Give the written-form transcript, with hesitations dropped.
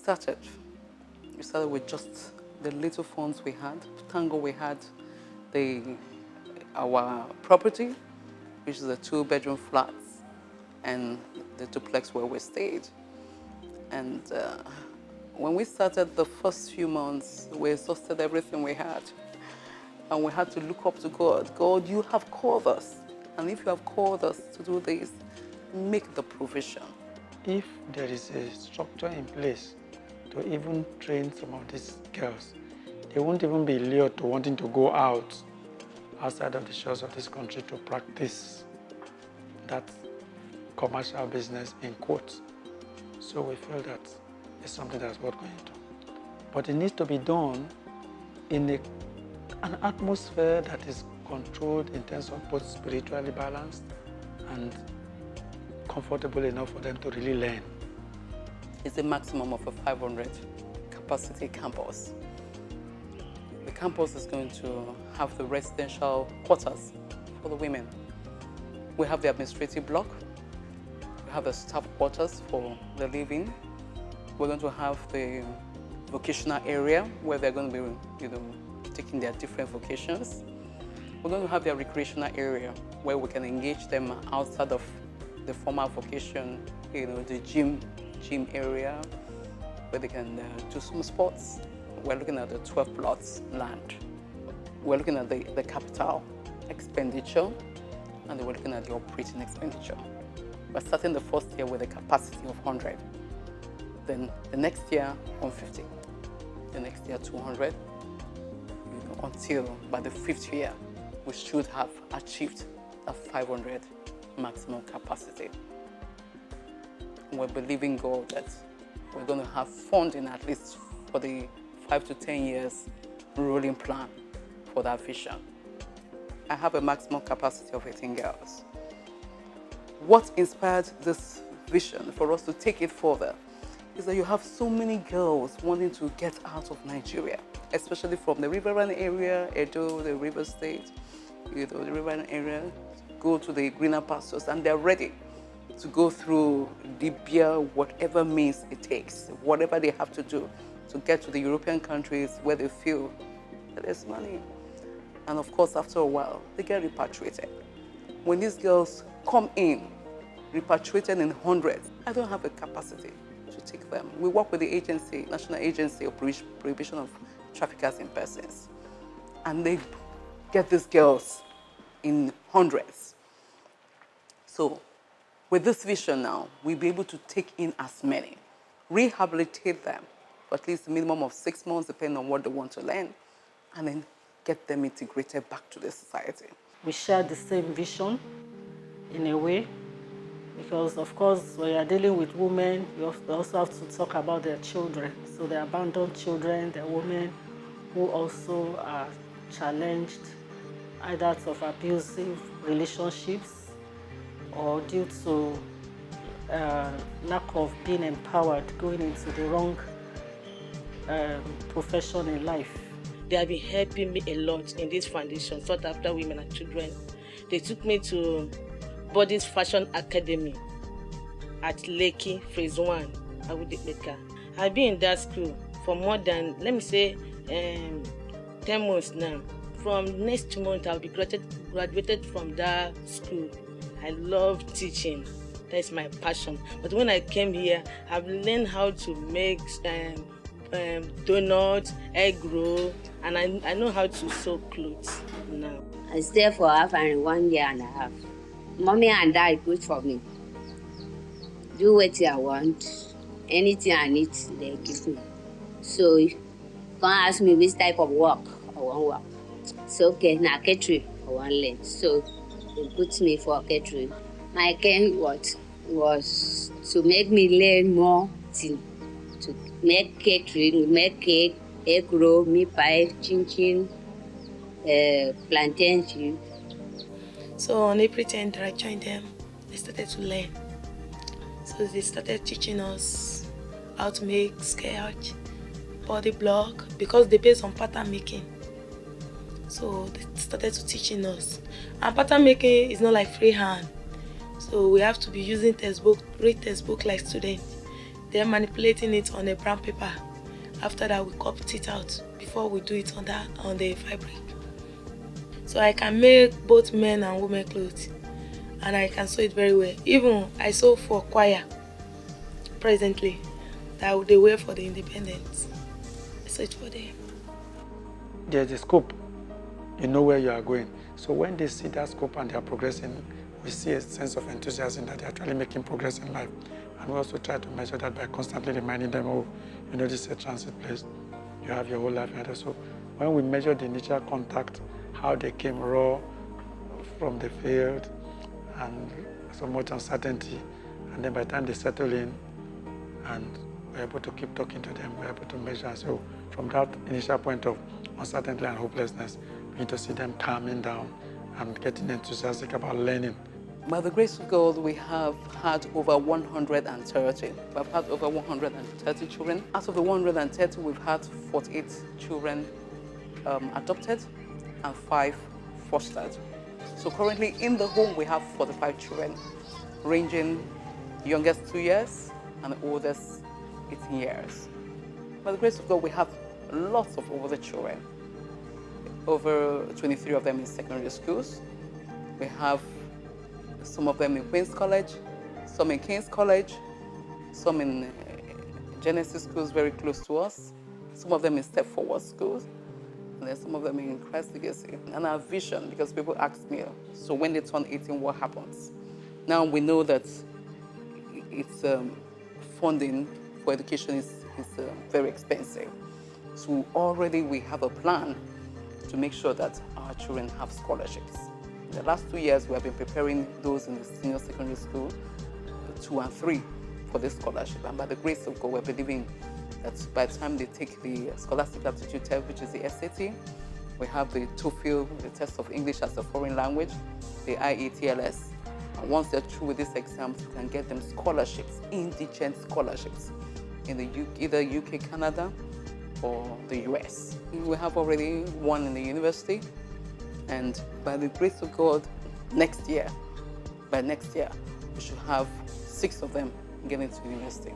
started with just the little funds we had. Thank God we had our property, which is a 2-bedroom flat, and the duplex where we stayed. And when we started the first few months, we exhausted everything we had. And we had to look up to God. God, you have called us. And if you have called us to do this, make the provision. If there is a structure in place to even train some of these girls, they won't even be lured to wanting to go outside of the shores of this country to practice that commercial business in quotes. So we feel that it's something that's worth going to. But it needs to be done in an atmosphere that is controlled in terms of both spiritually balanced and comfortable enough for them to really learn. It's a maximum of a 500 capacity campus. The campus is going to have the residential quarters for the women. We have the administrative block. We have the staff quarters for the living. We're going to have the vocational area where they're going to be, taking their different vocations. We're going to have their recreational area where we can engage them outside of the formal vocation, the gym area where they can do some sports. We're looking at the 12 plots land. We're looking at the capital expenditure, and then we're looking at the operating expenditure. We're starting the first year with a capacity of 100. Then the next year, 150. The next year, 200. Until by the 5th year, we should have achieved a 500 maximum capacity. And we're believing God that we're going to have funding at least for the 5 to 10 years rolling plan for that vision. I have a maximum capacity of 18 girls. What inspired this vision for us to take it further is that you have so many girls wanting to get out of Nigeria, especially from the riverine area, Edo, the River State, the riverine area, go to the greener pastures, and they're ready to go through Libya, whatever means it takes, whatever they have to do to get to the European countries where they feel that there's money. And of course, after a while, they get repatriated. When these girls come in, repatriated in hundreds, I don't have the capacity to take them. We work with the agency, National Agency of Prohibition of Traffickers in Persons, and they get these girls in hundreds. So with this vision now, we'll be able to take in as many, rehabilitate them for at least a minimum of 6 months, depending on what they want to learn, and then get them integrated back to the society. We share the same vision in a way, because of course, when you're dealing with women, you also have to talk about their children. So the abandoned children, the women who also are challenged either of abusive relationships or due to lack of being empowered, going into the wrong profession in life. They have been helping me a lot in this foundation, Sought After Women and Children. They took me to Bodies Fashion Academy at Lekki, Phase 1, Awudekbeka. I've been in that school for more than, 10 months now. From next month, I'll be graduated from that school. I love teaching. That's my passion. But when I came here, I've learned how to make donuts, egg roll, and I know how to sew clothes now. I stay for 1.5 years. Mommy and dad good for me. Do what I want. Anything I need, they give me. So, if you can't ask me which type of work I want work. So, okay, now catering I want learn. So, they put me for catering. My care was to make me learn more things. To make catering, make cake, egg roll, meat pie, chin, plantain chips. So on April 10th, I joined them. I started to learn. So they started teaching us how to make sketch, body block, because they based on pattern making. So they started to teaching us. And pattern making is not like freehand. So we have to be using textbook, read textbook like students. then manipulating it on a brown paper. After that, we cut it out before we do it on the fabric. So I can make both men and women clothes, and I can sew it very well. Even I sew for choir presently that they wear for the independence. I sew it for them. There's a scope. You know where you are going. So when they see that scope and they are progressing, we see a sense of enthusiasm that they're actually making progress in life. And we also try to measure that by constantly reminding them, oh, you know, this is a transit place. You have your whole life ahead. So when we measure the initial contact, how they came raw from the field and so much uncertainty, and then by the time they settle in and we're able to keep talking to them, we're able to measure. So from that initial point of uncertainty and hopelessness, we need to see them calming down and getting enthusiastic about learning. By the grace of God, we have had over 130. We've had over 130 children. Out of the 130, we've had 48 children adopted and 5 fostered. So currently in the home, we have 45 children, ranging youngest 2 years and the oldest 18 years. By the grace of God, we have lots of older children. Over 23 of them in secondary schools. We have some of them in Queen's College, some in King's College, some in Genesis schools very close to us, some of them in Step Forward schools, and then some of them in Christ Legacy. And our vision, because people ask me, so when they turn 18, what happens? Now we know that it's funding for education is very expensive. So already we have a plan to make sure that our children have scholarships. In the last 2 years, we have been preparing those in the senior secondary school, 2 and 3, for this scholarship. And by the grace of God, we're believing that by the time they take the Scholastic Aptitude Test, which is the SAT, we have the TOEFL, the test of English as a foreign language, the IETLS. And once they're through with these exams, we can get them scholarships, indigent scholarships, in the either UK, Canada, or the US. We have already one in the university, and by the grace of God, by next year, we should have 6 of them getting to university.